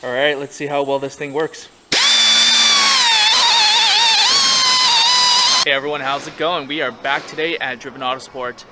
All right, let's see how well this thing works. Hey everyone, how's it going? We are back today at Driven Autosport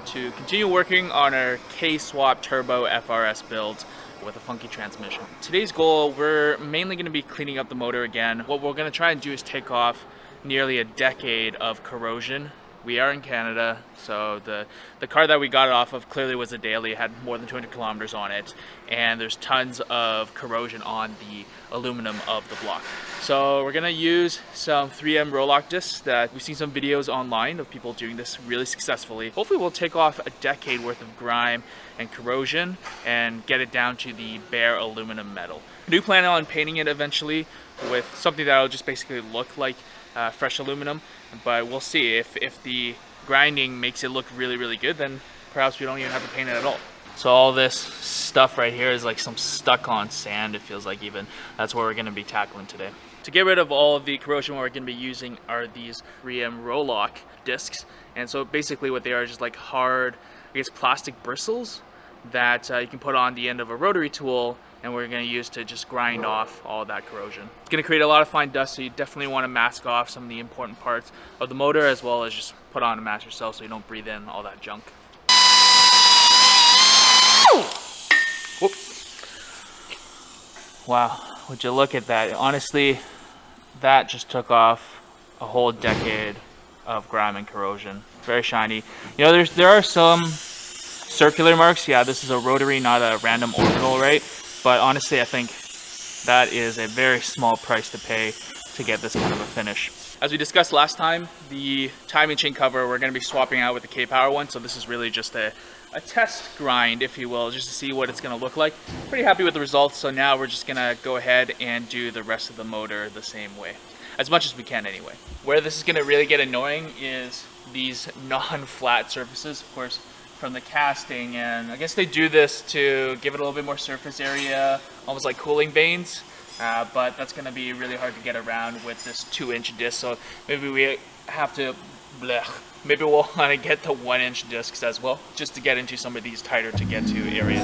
to continue working on our K-Swap Turbo FRS build with a funky transmission. Today's goal, we're mainly going to be cleaning up the motor again. What we're going to try and do is take off nearly a decade of corrosion. We are in Canada, so the car that we got it off of clearly was a daily. It had more than 200 kilometers on it, and there's tons of corrosion on the aluminum of the block. So we're gonna use some 3M Rolock discs that we've seen some videos online of people doing this really successfully. Hopefully we'll take off a decade worth of grime and corrosion and get it down to the bare aluminum metal. I do plan on painting it eventually with something that'll just basically look like fresh aluminum, but we'll see. If the grinding makes it look really good, then perhaps we don't even have to paint it at all. So all this stuff right here is like some stuck on sand, it feels like even. That's what we're going to be tackling today. To get rid of all of the corrosion, what we're going to be using are these 3M Rolock discs. And so basically what they are is just like hard, I guess, plastic bristles that you can put on the end of a rotary tool, and we're going to use to just grind off all that corrosion. It's going to create a lot of fine dust, so you definitely want to mask off some of the important parts of the motor, as well as just put on a mask yourself so you don't breathe in all that junk. Whoop. Wow, would you look at that? Honestly, that just took off a whole decade of grime and corrosion. Very shiny. You know, there are some circular marks. Yeah, this is a rotary, not a random orbital, right? But honestly, I think that is a very small price to pay to get this kind of a finish. As we discussed last time, the timing chain cover we're going to be swapping out with the K-Power one, so this is really just a test grind, if you will, just to see what it's going to look like. Pretty happy with the results, so now we're just going to go ahead and do the rest of the motor the same way, as much as we can anyway. Where this is going to really get annoying is these non-flat surfaces, of course, from the casting, and I guess they do this to give it a little bit more surface area, almost like cooling vanes, but that's going to be really hard to get around with this 2-inch disc, so maybe we have to maybe we'll want to get the 1-inch discs as well, just to get into some of these tighter to get to areas.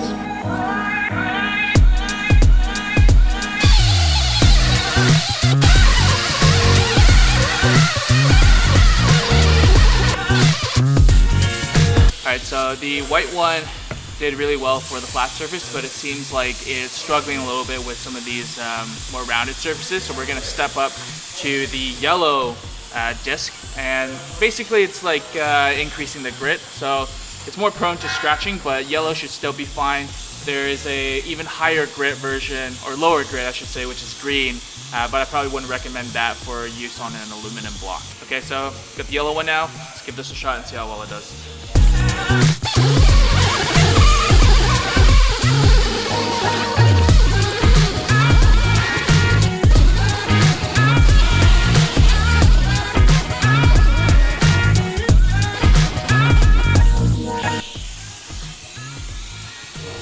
Alright, so the white one did really well for the flat surface, but it seems like it's struggling a little bit with some of these more rounded surfaces, so we're going to step up to the yellow disc, and basically it's like increasing the grit, so it's more prone to scratching, but yellow should still be fine. There is a even higher grit version, or lower grit I should say, which is green, but I probably wouldn't recommend that for use on an aluminum block. Okay, so got the yellow one now. Let's give this a shot and see how well it does.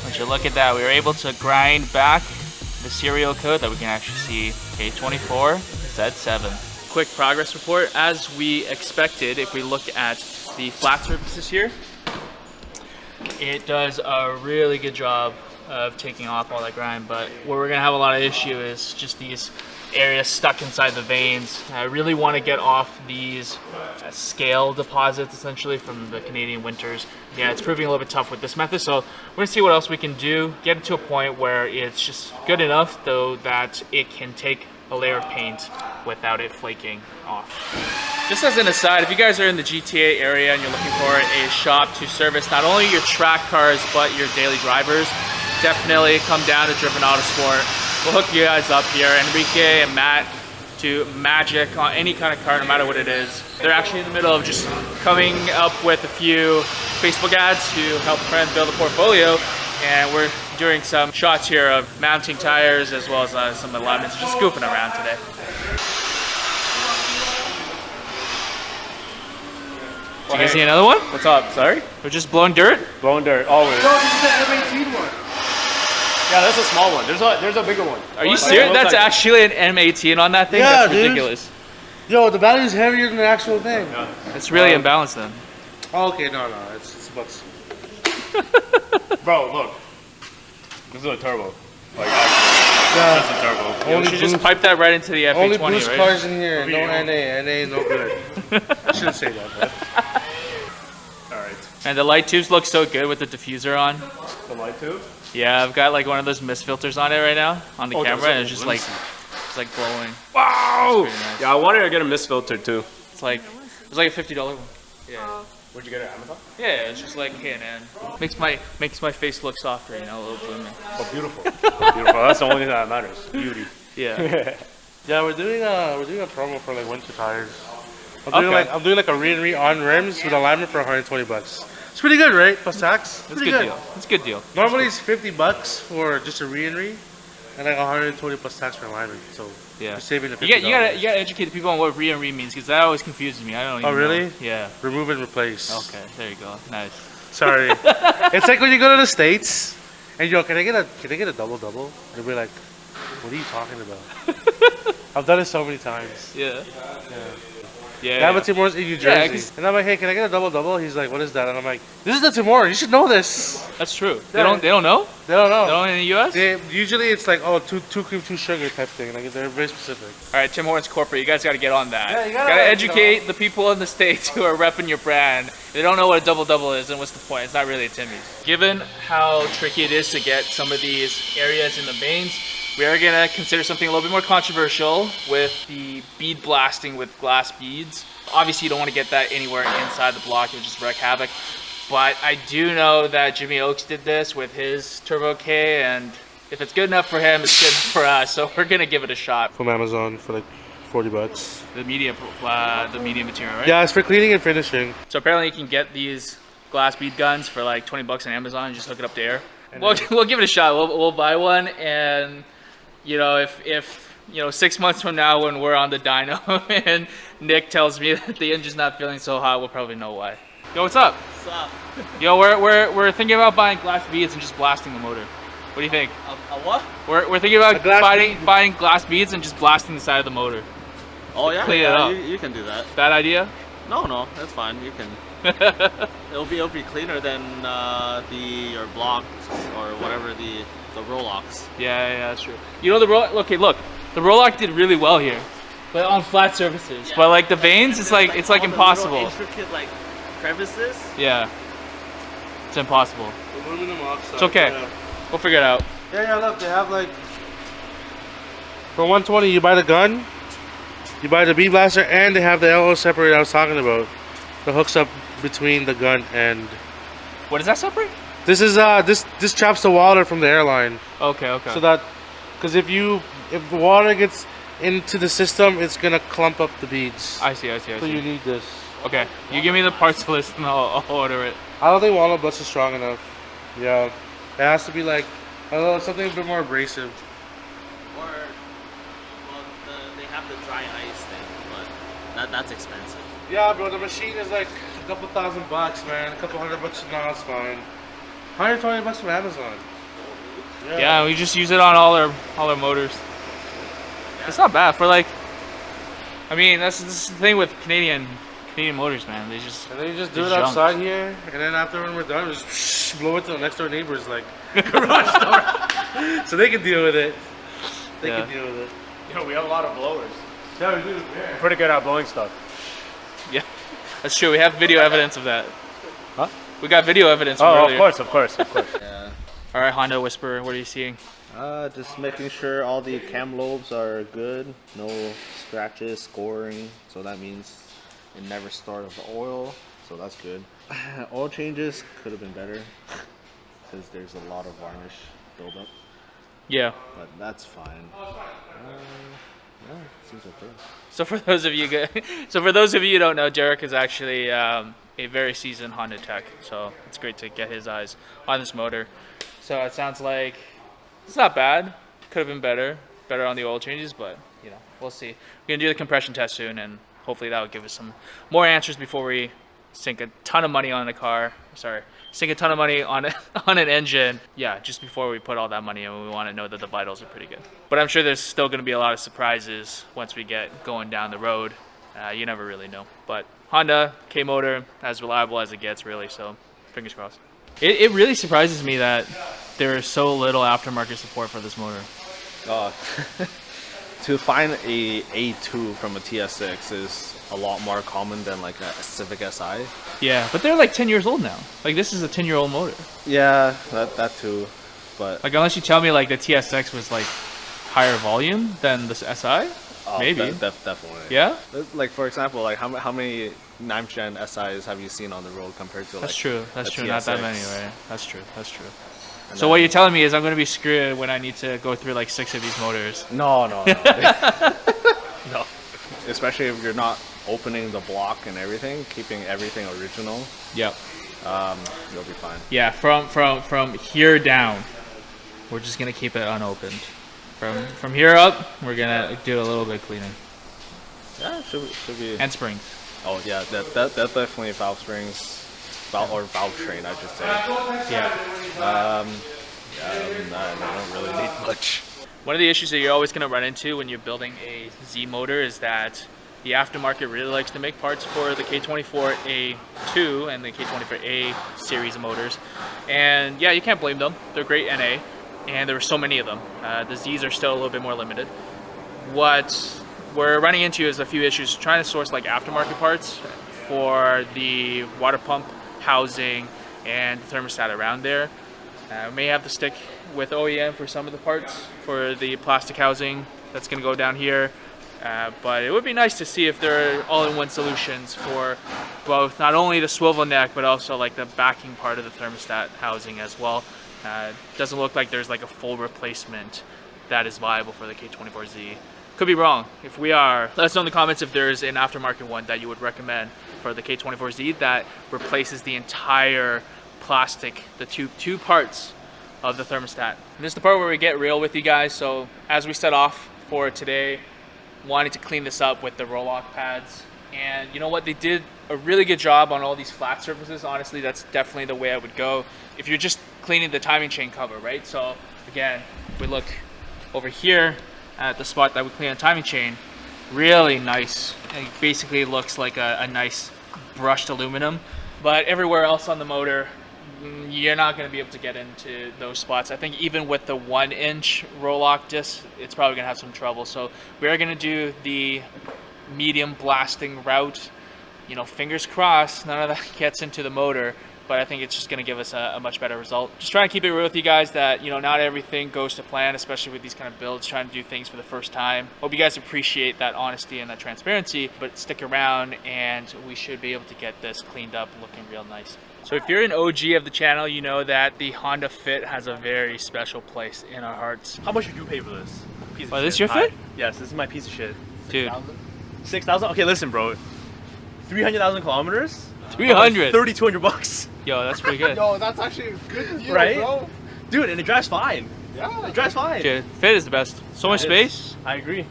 Would you look at that? We were able to grind back the serial code that we can actually see, K24 Z7. Quick progress report. As we expected, if we look at the flat surfaces here, it does a really good job of taking off all that grime, but where we're gonna have a lot of issue is just these areas stuck inside the veins. I really want to get off these scale deposits essentially from the Canadian winters. Yeah, it's proving a little bit tough with this method, so we're gonna see what else we can do, get it to a point where it's just good enough though that it can take a layer of paint without it flaking off. Just as an aside, if you guys are in the GTA area and you're looking for a shop to service not only your track cars but your daily drivers, definitely come down to Driven Autosport. We'll hook you guys up here. Enrique and Matt to magic on any kind of car, no matter what it is. They're actually in the middle of just coming up with a few Facebook ads to help friends build a portfolio, and we're doing some shots here of mounting tires as well as some alignments, just goofing around today. Did you guys see another one? What's up? Sorry? We're just blowing dirt? Blowing dirt, always. No, this is the M18 one. Yeah, that's a small one. There's a bigger one. Are you serious? That's like actually an M18 on that thing? Yeah, that's ridiculous. Dude. Yo, the battery's heavier than the actual thing. Yeah. It's really imbalanced then. Oh, okay, no, it's about... Bro, look. This is a turbo. Like actually, just a turbo. You should just pipe that right into the FA20, Only boost right? cars in here. No NA. NA is no good. I shouldn't say that, but. Alright. And the light tubes look so good with the diffuser on. The light tube? Yeah, I've got like one of those mist filters on it right now on the camera, and it's just like glowing. Wow! Nice. Yeah, I wanted to get a mist filter too. It's like a $50 one. Yeah. Where'd you get it? Amazon? Yeah, it's just like K&N. Makes my face look softer, you know, a little blooming. Oh, beautiful. Beautiful. That's the only thing that matters. Beauty. Yeah. Yeah, we're doing a promo for like winter tires. I'm doing like a re on rims with alignment for $120. It's pretty good, right? Plus tax. That's a good deal. That's a good deal. Normally it's $50 for just a re and like 120 plus tax for alignment. So Yeah. you're saving the $50. You gotta educate the people on what re and re means, because that always confuses me. I don't even Oh really? know. Yeah. Remove and replace. Okay, there you go. Nice. Sorry. It's like when you go to the States and you're, can I get a double? They'll be like, what are you talking about? I've done it so many times. Yeah. Yeah, but Timor's in New Jersey. And I'm like, hey, can I get a double? He's like, what is that? And I'm like, this is the Timor. You should know this. That's true. They don't know? They don't know. They don't in the US? Usually it's like, oh, two cream, 2 sugar type thing. Like they're very specific. All right, Tim Hortons Corporate, you guys got to get on that. Yeah, you gotta educate the people in the States who are repping your brand. They don't know what a double is, and what's the point? It's not really a Timmy's. Given how tricky it is to get some of these areas in the veins, we are gonna consider something a little bit more controversial with the bead blasting with glass beads. Obviously, you don't want to get that anywhere inside the block; it would just wreak havoc. But I do know that Jimmy Oakes did this with his Turbo K, and if it's good enough for him, it's good for us. So we're gonna give it a shot. From Amazon for like $40. The media material, right? Yeah, it's for cleaning and finishing. So apparently you can get these glass bead guns for like $20 on Amazon and just hook it up to air. We'll give it a shot. We'll buy one, and you know, if you know, 6 months from now when we're on the dyno and Nick tells me that the engine's not feeling so hot, we'll probably know why. Yo, what's up? What's up? Yo, we're thinking about buying glass beads and just blasting the motor. What do you think? A what? We're thinking about buying glass beads and just blasting the side of the motor. Oh yeah, Clean it up. You can do that. Bad idea? No, that's fine. You can. It'll be cleaner than your blocks or whatever the roll-locks. Yeah, that's true. You know the the roll-lock did really well here, but on flat surfaces. Yeah. But like the veins, it's like impossible. Intricate like crevices. Yeah, it's impossible. Aluminum oxide. It's okay. Yeah. We'll figure it out. Yeah, look, they have like for 120 you buy the gun, you buy the bead blaster, and they have the LO separator I was talking about. The hooks up between the gun and. What does that separate? This is this traps the water from the airline. Okay. So that, because if the water gets into the system, it's gonna clump up the beads. I see. So you need this. Okay, you give me the parts list and I'll order it. I don't think walnut bus is strong enough. Yeah, it has to be like, I don't know, something a bit more abrasive. Or they have the dry ice thing, but that's expensive. Yeah, bro, the machine is like a couple $1,000, man. A couple $100 now, it's fine. $120 from Amazon. Yeah, we just use it on all our motors. Yeah. It's not bad for like. I mean, this is the thing with Canadian motors, man. They just do it outside here, and then after when we're done, we just blow it to the next door neighbors like garage door, so they can deal with it. They can deal with it. Yo, we have a lot of blowers. Yeah, we do. Yeah. We're pretty good at blowing stuff. Yeah, that's true. We have video evidence of that. Huh? We got video evidence. Oh, of course. Yeah. All right, Honda Whisperer, what are you seeing? Just making sure all the cam lobes are good, no scratches, scoring. So that means it never started the oil, so that's good. Oil changes could have been better because there's a lot of varnish buildup. Yeah. But that's fine. Yeah, seems okay. So for those of you who don't know, Derek is actually a very seasoned Honda tech, so it's great to get his eyes on this motor. So it sounds like it's not bad. Could have been better on the oil changes, but you know, we'll see. We're gonna do the compression test soon, and hopefully that will give us some more answers before we sink a ton of money on a car. Sink a ton of money on an engine. Yeah, just before we put all that money in, we want to know that the vitals are pretty good. But I'm sure there's still going to be a lot of surprises once we get going down the road. You never really know. But Honda K motor, as reliable as it gets, really. So fingers crossed. It really surprises me that there is so little aftermarket support for this motor? To find a A2 from a TS6 is a lot more common than like a Civic Si. Yeah, but they're like 10 years old now. Like this is a 10-year-old motor. Yeah, that too. But Like unless you tell me like the TSX was like higher volume than the SI, maybe. Definitely. Yeah, Like for example, like how many 9th gen SIs have you seen on the road compared to like that's true. That's a true. Not that TSX? many, right? That's true. That's true. And So what you're telling me is I'm going to be screwed when I need to go through like 6 of these motors. No. No. Especially if you're not opening the block and everything, keeping everything original, Yep. you'll be fine. Yeah, from here down, we're just gonna keep it unopened. From here up, we're gonna do a little bit of cleaning. Yeah, should be. And springs. Oh yeah, that definitely valve springs, valve train, I should say. Yeah. I don't really need much. One of the issues that you're always gonna run into when you're building a Z motor is that the aftermarket really likes to make parts for the K24A2 and the K24A series of motors. And yeah, you can't blame them. They're great NA, and there were so many of them. The Zs are still a little bit more limited. What we're running into is a few issues trying to source like aftermarket parts for the water pump housing and thermostat around there. We may have to stick with OEM for some of the parts for the plastic housing that's going to go down here. But it would be nice to see if there are all-in-one solutions for both not only the swivel neck but also like the backing part of the thermostat housing as well. Doesn't look like there's like a full replacement that is viable for the K24Z. Could be wrong. If we are, let us know in the comments if there's an aftermarket one that you would recommend for the K24Z that replaces the entire plastic, the two parts of the thermostat. And this is the part where we get real with you guys. So as we set off for today, wanting to clean this up with the roll-off pads, and you know what, they did a really good job on all these flat surfaces. Honestly, that's definitely the way I would go if you're just cleaning the timing chain cover, right? So again, we look over here at the spot that we clean on timing chain, really nice. It basically looks like a nice brushed aluminum, but everywhere else on the motor, you're not going to be able to get into those spots. I think even with the 1-inch roll-lock disc, it's probably going to have some trouble. So we are going to do the medium blasting route. You know, fingers crossed, none of that gets into the motor, but I think it's just going to give us a much better result. Just trying to keep it real with you guys that, you know, not everything goes to plan, especially with these kind of builds, trying to do things for the first time. Hope you guys appreciate that honesty and that transparency, but stick around and we should be able to get this cleaned up looking real nice. So if you're an OG of the channel, you know that the Honda Fit has a very special place in our hearts. How much did you pay for this? Oh, this your Fit? Yes, this is my piece of shit. Dude. 6,000? Okay, listen, bro. 300,000 kilometers? 300? 3,200 bucks. Yo, that's pretty good. Yo, that's actually a good deal, Right? bro. Dude, and it drives fine. Yeah, It drives fine. Dude, Fit is the best. So much It is. space, I agree.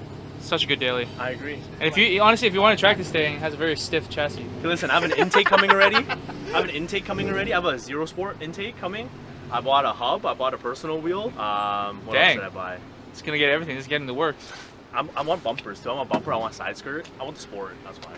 such a good daily. I agree. And if you honestly, if you want to track this thing, it has a very stiff chassis. Okay, listen, I have an intake coming already. I have a Zero Sport intake coming. I bought a hub. I bought a personal wheel. What else Dang. did I buy? It's gonna get everything. It's getting the works. I want bumpers too. I want bumper. I want side skirt. I want the Sport. That's why.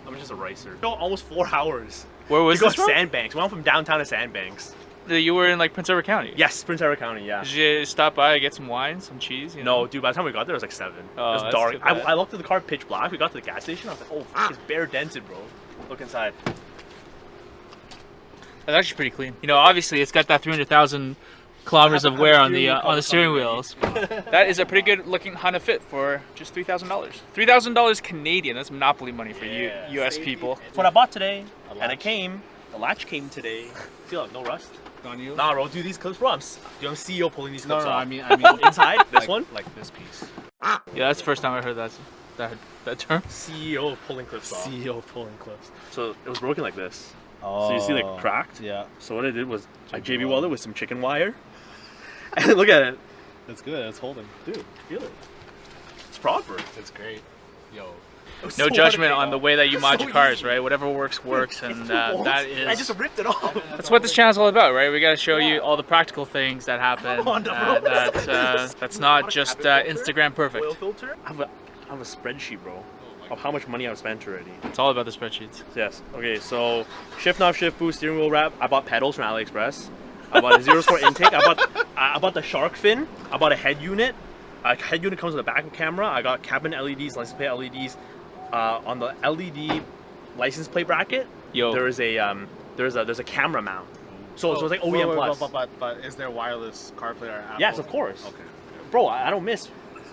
I'm just a racer. Almost 4 hours. Where was to go this from? Sandbanks. We went from downtown to Sandbanks. You were in like Prince Edward County. Yes, Prince Edward County. Yeah. Did you stop by and get some wine, some cheese? You know? No, dude. By the time we got there, it was like 7. Oh, it was that's dark. too bad. I looked at the car pitch black. We got to the gas station. I was like, oh, it's bare dented, bro. Look inside. That's actually pretty clean. You know, obviously it's got that 300,000 kilometers of wear on the steering wheels. That is a pretty good looking Honda Fit for just $3,000. $3,000 Canadian. That's monopoly money for you U.S. people. That's what I bought today, and it came. The latch came today. Feel like no rust. On you? Nah, bro, dude, these clips, bro. I'm CEO pulling these clips No, off. I mean inside this one. like this piece. Yeah, that's the first time I heard that term. CEO of pulling clips off. CEO of pulling clips. So it was broken like this. Oh. So you see, like cracked. Yeah. So what I did was I JB welded with some chicken wire. And look at it. That's good. That's holding. Dude, feel it. It's proper. That's great. Yo. No judgment on the way that you mod your cars, right? Whatever works, works, and that is. I just ripped it off. That's what this channel's all about, right? We got to show you all the practical things that happen. That's not just Instagram perfect. Oil filter. I have a spreadsheet, bro, of how much money I've spent already. It's all about the spreadsheets. Yes. Okay. So shift knob, shift boost, steering wheel wrap. I bought pedals from AliExpress. I bought a zero sport intake. I bought the shark fin. I bought a head unit. Head unit comes with a backup camera. I got cabin LEDs, license plate LEDs. On the LED license plate bracket, Yo. there's a camera mount. So it's like OEM plus. But is there wireless CarPlay or Apple? Yes, of course. Okay. Bro, I don't miss.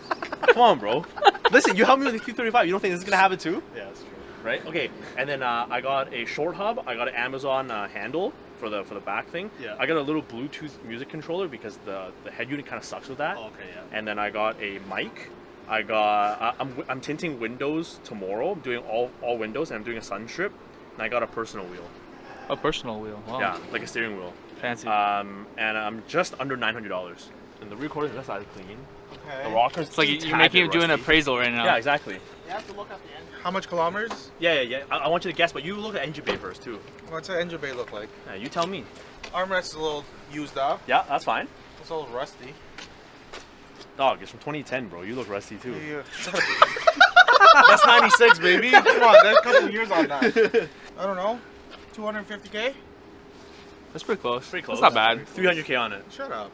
Come on, bro. Listen, you helped me with the 235. You don't think this is gonna have it too? Yeah, that's true. Right? Okay. And then I got a short hub. I got an Amazon handle for the back thing. Yeah. I got a little Bluetooth music controller because the head unit kind of sucks with that. Oh, okay, yeah. And then I got a mic. I got I'm tinting windows tomorrow. I'm doing all windows, and I'm doing a sun strip. And I got a personal wheel. A personal wheel. Wow. Yeah, like a steering wheel. Fancy. And I'm just under $900. And the rear quarters that side clean. Okay. The rockers. It's like you're doing an appraisal right now. Yeah, exactly. You have to look at the engine. How much kilometers? Yeah. I want you to guess, but you look at engine bay first too. What's the engine bay look like? Yeah, you tell me. Armrest is a little used up. Yeah, that's fine. It's a little rusty. Dog, it's from 2010, bro. You look rusty too. Yeah. That's 96, baby. Come on, there's a couple years on that. I don't know. 250K? That's pretty close. Pretty close. That's not bad. 300K on it. Shut up.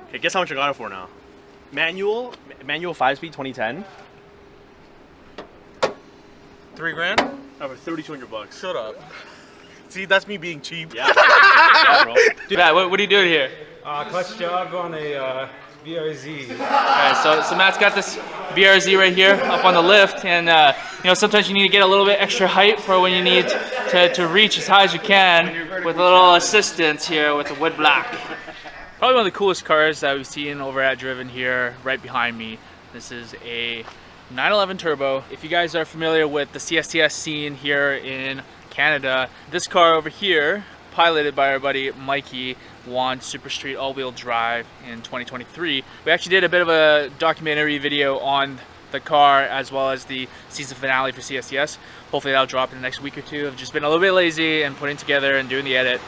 Okay, guess how much I got it for now? Manual 5-speed 2010. $3,000? Over $3,200. Shut up. See, that's me being cheap. Yeah. Yeah, bro. Dude, what are you doing here? Clutch job on a BRZ. Alright, so Matt's got this BRZ right here up on the lift, and you know, sometimes you need to get a little bit extra height for when you need to reach as high as you can with a little assistance here with the wood block. Probably one of the coolest cars that we've seen over at Driven here, right behind me. This is a 911 Turbo. If you guys are familiar with the CSTS scene here in Canada, this car over here, piloted by our buddy Mikey, won Super Street all-wheel drive in 2023. We actually did a bit of a documentary video on the car as well as the season finale for CSTS. Hopefully that'll drop in the next week or two. I've just been a little bit lazy and putting together and doing the edit.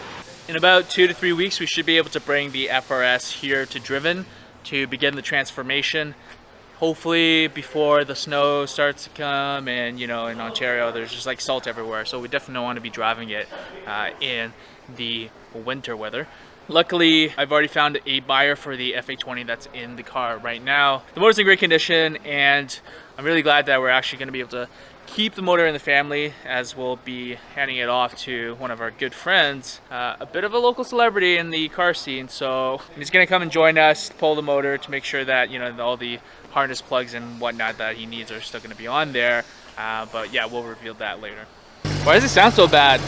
In about 2 to 3 weeks, we should be able to bring the FRS here to Driven to begin the transformation. Hopefully before the snow starts to come, and you know, in Ontario there's just like salt everywhere, so we definitely don't want to be driving it in the winter weather. Luckily, I've already found a buyer for the FA20 that's in the car right now. The motor's in great condition, and I'm really glad that we're actually going to be able to keep the motor in the family, as we'll be handing it off to one of our good friends, a bit of a local celebrity in the car scene. So he's going to come and join us, pull the motor to make sure that, you know, all the harness plugs and whatnot that he needs are still going to be on there. But yeah, we'll reveal that later. Why does it sound so bad?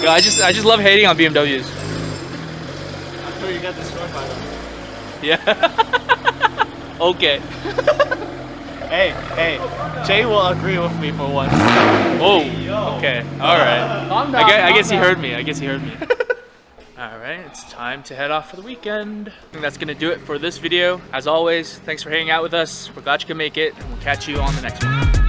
Yo, I just love hating on BMWs. I'm sure you got destroyed by them. Yeah. Okay. Hey, Jay will agree with me for once. Oh. Okay. All right. Calm down, I guess he calm heard me. All right, it's time to head off for the weekend. I think that's gonna do it for this video. As always, thanks for hanging out with us. We're glad you could make it, and we'll catch you on the next one.